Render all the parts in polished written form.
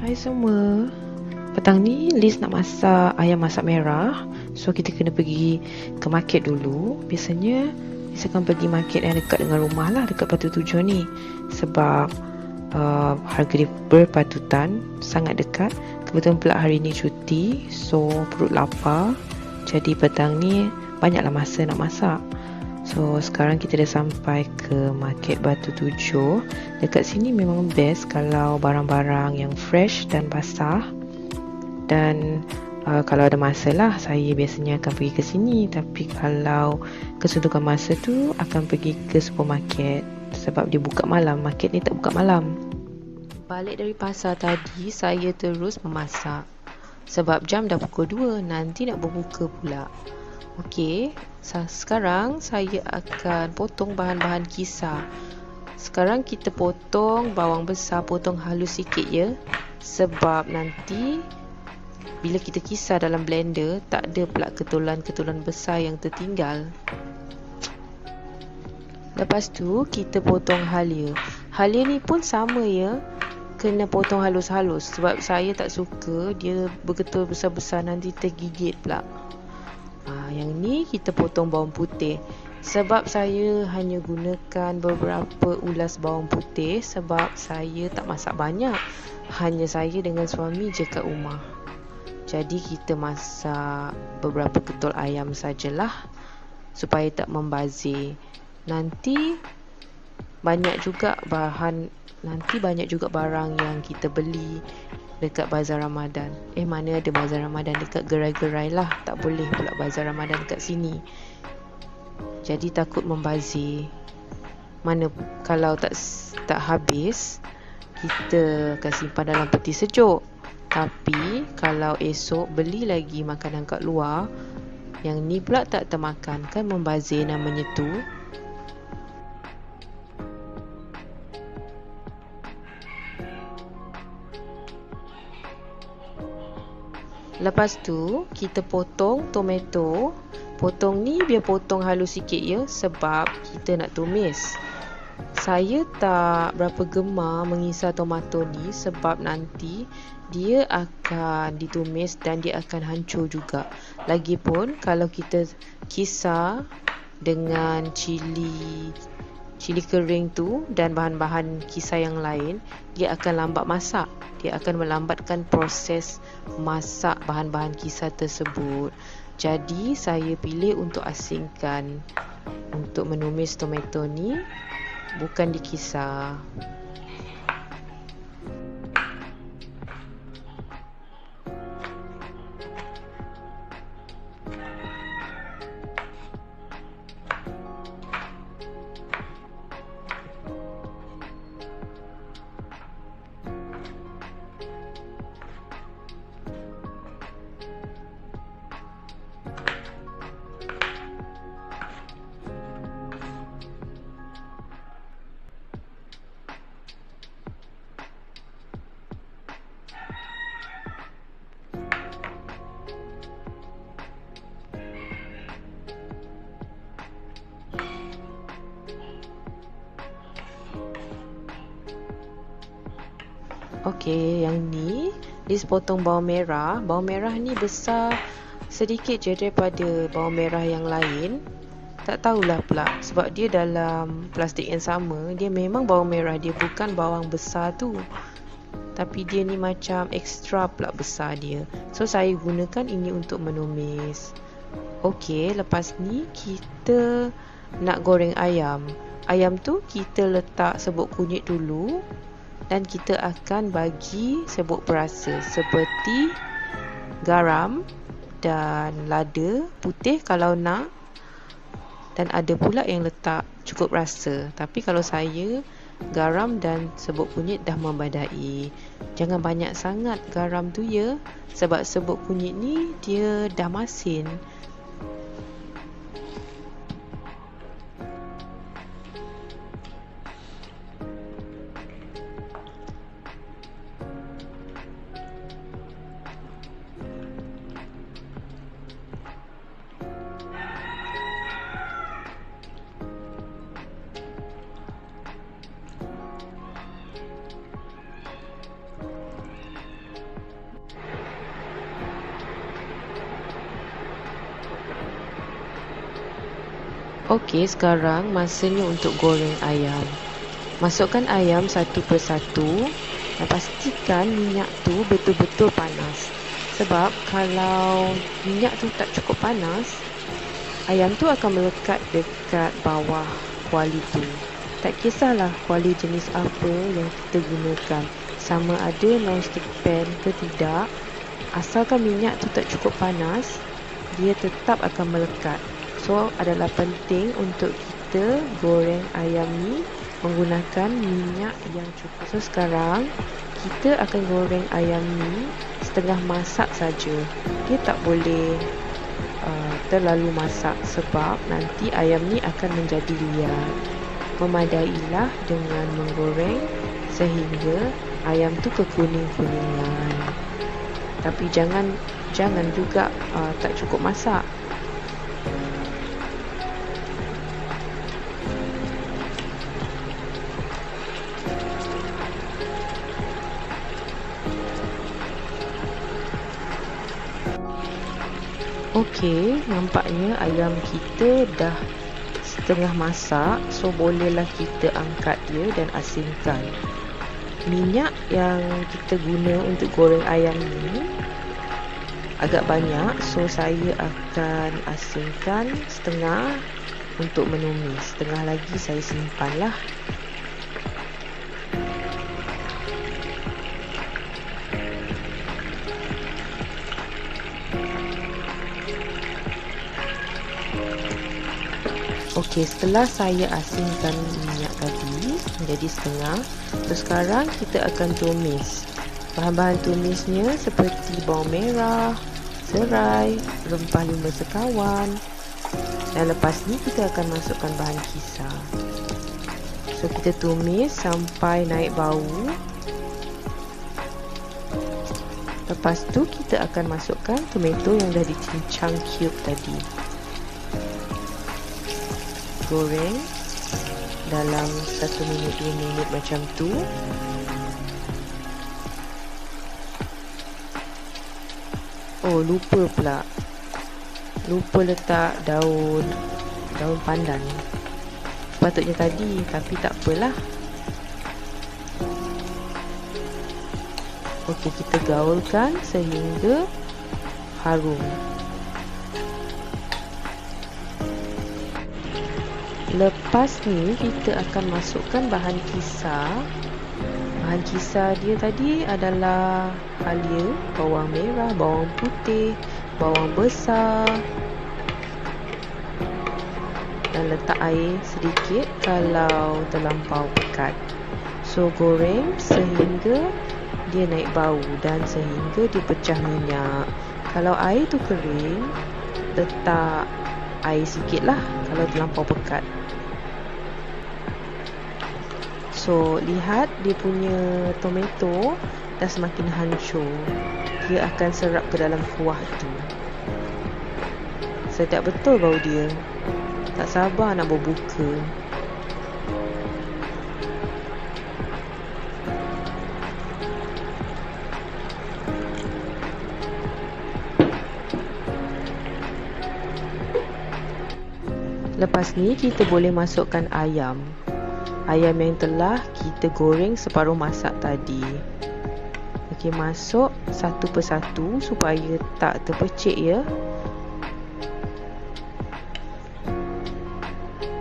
Hai semua. Petang ni Liz nak masak ayam masak merah. So kita kena pergi ke market dulu. Biasanya Liz akan pergi market yang dekat dengan rumah lah, dekat Batu Tujuh ni. Sebab harga dia berpatutan, sangat dekat. Kebetulan pula hari ni cuti, so perut lapar. Jadi petang ni banyaklah masa nak masak. So sekarang kita dah sampai ke market Batu Tujuh. Dekat sini memang best kalau barang-barang yang fresh dan basah. Dan kalau ada masa lah, saya biasanya akan pergi ke sini. Tapi kalau kesuntukan masa tu, akan pergi ke supermarket. Sebab dia buka malam, market ni tak buka malam. Balik dari pasar tadi, saya terus memasak. Sebab jam dah pukul 2, nanti nak berbuka pula. Okey, sekarang saya akan potong bahan-bahan kisar. Sekarang kita potong bawang besar, potong halus sikit ya. Sebab nanti bila kita kisar dalam blender, tak ada pula ketulan-ketulan besar yang tertinggal. Lepas tu kita potong halia. Halia ni pun sama ya, kena potong halus-halus. Sebab saya tak suka dia bergetul besar-besar, nanti tergigit pula. Yang ni kita potong bawang putih. Sebab saya hanya gunakan beberapa ulas bawang putih, sebab saya tak masak banyak. Hanya saya dengan suami je kat rumah. Jadi kita masak beberapa ketul ayam sajalah, supaya tak membazir. Nanti banyak juga barang yang kita beli dekat Bazar Ramadan. Mana ada Bazar Ramadan, dekat gerai-gerai lah. Tak boleh pula Bazar Ramadan kat sini. Jadi takut membazir. Mana kalau tak habis, kita akan simpan dalam peti sejuk. Tapi kalau esok beli lagi makanan kat luar, yang ni pula tak termakan, kan membazir namanya tu. Lepas tu kita potong tomato. Potong ni biar potong halus sikit ya, sebab kita nak tumis. Saya tak berapa gemar mengisar tomato ni, sebab nanti dia akan ditumis dan dia akan hancur juga. Lagipun kalau kita kisar dengan cili kering tu dan bahan-bahan kisar yang lain, dia akan lambat masak. Dia akan melambatkan proses masak bahan-bahan kisar tersebut. Jadi saya pilih untuk asingkan untuk menumis tomato ni, bukan dikisar. Okey, yang ni Liz potong bawang merah. Bawang merah ni besar sedikit je daripada bawang merah yang lain. Tak tahulah pula, sebab dia dalam plastik yang sama. Dia memang bawang merah, dia bukan bawang besar tu. Tapi dia ni macam ekstra pula besar dia. So saya gunakan ini untuk menumis. Okey, lepas ni kita nak goreng ayam. Ayam tu kita letak serbuk kunyit dulu. Dan kita akan bagi serbuk perasa seperti garam dan lada putih kalau nak. Dan ada pula yang letak cukup rasa. Tapi kalau saya, garam dan serbuk kunyit dah membadai. Jangan banyak sangat garam tu ya, sebab serbuk kunyit ni dia dah masin. Okey, sekarang masanya untuk goreng ayam. Masukkan ayam satu persatu dan pastikan minyak tu betul-betul panas. Sebab kalau minyak tu tak cukup panas, ayam tu akan melekat dekat bawah kuali tu. Tak kisahlah kuali jenis apa yang kita gunakan, sama ada non-stick pan ke tidak, asalkan minyak tu tak cukup panas, dia tetap akan melekat. So, adalah penting untuk kita goreng ayam ni menggunakan minyak yang cukup. So, sekarang kita akan goreng ayam ni setengah masak saja. Dia tak boleh terlalu masak sebab nanti ayam ni akan menjadi liat. Memadailah dengan menggoreng sehingga ayam tu kekuning-kuningan. Tapi jangan juga tak cukup masak. Okey, nampaknya ayam kita dah setengah masak. So, bolehlah kita angkat dia dan asinkan. Minyak yang kita guna untuk goreng ayam ni agak banyak. So, saya akan asinkan setengah untuk menumis. Setengah lagi saya simpanlah. Okey, setelah saya asinkan minyak tadi menjadi setengah, so sekarang kita akan tumis. Bahan-bahan tumisnya seperti bawang merah, serai, rempah lima sekawan. Dan lepas ni kita akan masukkan bahan kisar. So kita tumis sampai naik bau. Lepas tu kita akan masukkan tomato yang dah dicincang cube tadi. Goreng dalam 1 minit 2 minit macam tu. Oh, lupa pula. Lupa letak daun pandan. Sepatutnya tadi, tapi tak apalah. Okey, kita gaulkan sehingga harum. Lepas ni kita akan masukkan bahan kisar. Bahan kisar dia tadi adalah halia, bawang merah, bawang putih, bawang besar. Dan letak air sedikit kalau terlampau pekat. So, goreng sehingga dia naik bau dan sehingga dia pecah minyak. Kalau air tu kering, letak air sikit lah kalau terlampau pekat. So, lihat dia punya tomato dah semakin hancur. Dia akan serap ke dalam kuah tu. Sedap betul bau dia. Tak sabar nak berbuka. Lepas ni kita boleh masukkan ayam. Ayam yang telah kita goreng separuh masak tadi. Okey, masuk satu persatu supaya tak terpecik ya.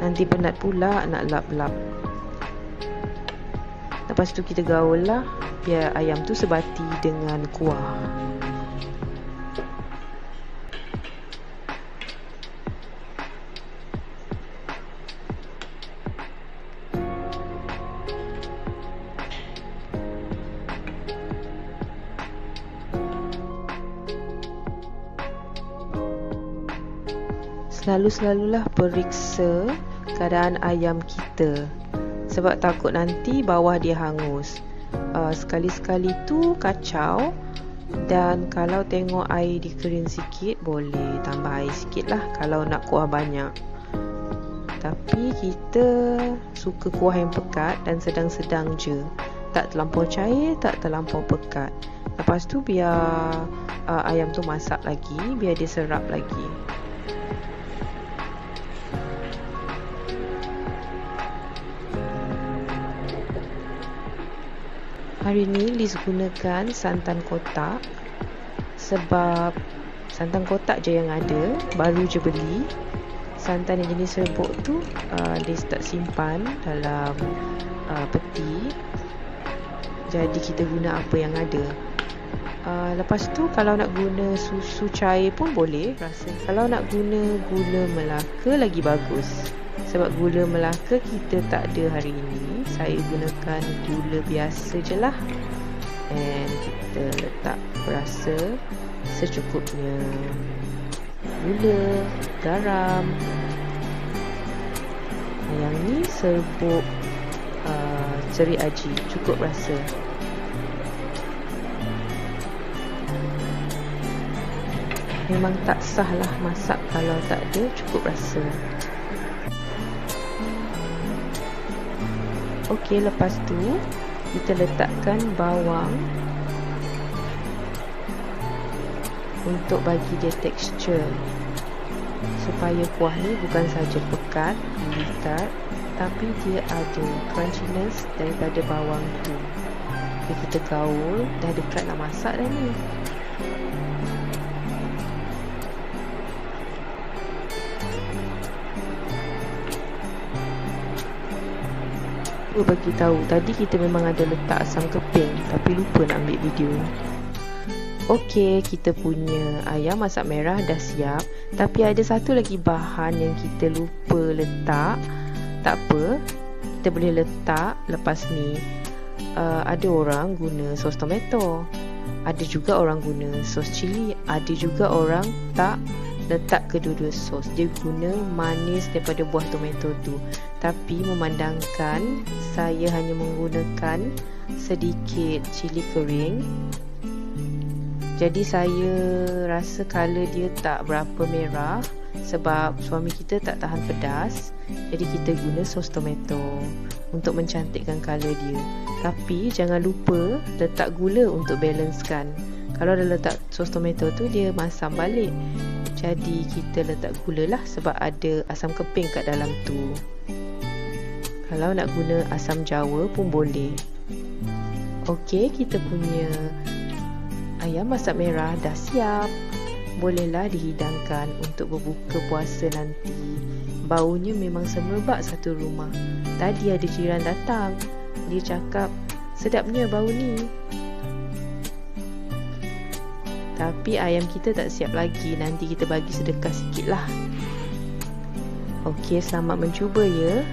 Nanti penat pula nak lap-lap. Lepas tu kita gaul lah biar ayam tu sebati dengan kuah. Selalulah periksa keadaan ayam kita sebab takut nanti bawah dia hangus. Sekali-sekali tu kacau. Dan kalau tengok air dia kering sikit, boleh tambah air sikit lah kalau nak kuah banyak. Tapi kita suka kuah yang pekat dan sedang-sedang je, tak terlampau cair, tak terlampau pekat. Lepas tu biar ayam tu masak lagi, biar dia serap lagi. Hari ni Liz gunakan santan kotak sebab santan kotak je yang ada, baru je beli. Santan yang jenis serbuk tu Liz tak simpan dalam peti, jadi kita guna apa yang ada. Lepas tu kalau nak guna susu cair pun boleh rasa. Kalau nak guna gula Melaka lagi bagus, sebab gula Melaka kita tak ada hari ini. Saya gunakan gula biasa je lah, and kita letak rasa secukupnya, gula, garam. Yang ni serbuk ceri aji, cukup rasa. Memang tak sah lah masak kalau tak ada cukup rasa. Okey, lepas tu kita letakkan bawang untuk bagi dia tekstur, supaya kuah ni bukan saja pekat, likat, tapi dia ada crunchiness daripada bawang tu. Okay, kita gaul, dah dekat nak masak dah ni. Bagi tahu tadi kita memang ada letak asam keping, tapi lupa nak ambil video. Okey, kita punya ayam masak merah dah siap, tapi ada satu lagi bahan yang kita lupa letak. Tak apa, kita boleh letak lepas ni. Ada orang guna sos tomato, ada juga orang guna sos cili, ada juga orang tak letak kedua-dua sos, dia guna manis daripada buah tomato tu. Tapi memandangkan saya hanya menggunakan sedikit cili kering, jadi saya rasa color dia tak berapa merah, sebab suami kita tak tahan pedas. Jadi kita guna sos tomato untuk mencantikkan color dia. Tapi jangan lupa letak gula untuk balancekan. Kalau dah letak sos tomato tu, dia masam balik. Jadi kita letak gula lah, sebab ada asam keping kat dalam tu. Kalau nak guna asam jawa pun boleh. Okey, kita punya ayam masak merah dah siap. Bolehlah dihidangkan untuk berbuka puasa nanti. Baunya memang semerbak satu rumah. Tadi ada jiran datang, dia cakap sedapnya bau ni. Tapi ayam kita tak siap lagi, nanti kita bagi sedekah sikit lah. Okey, selamat mencuba ya.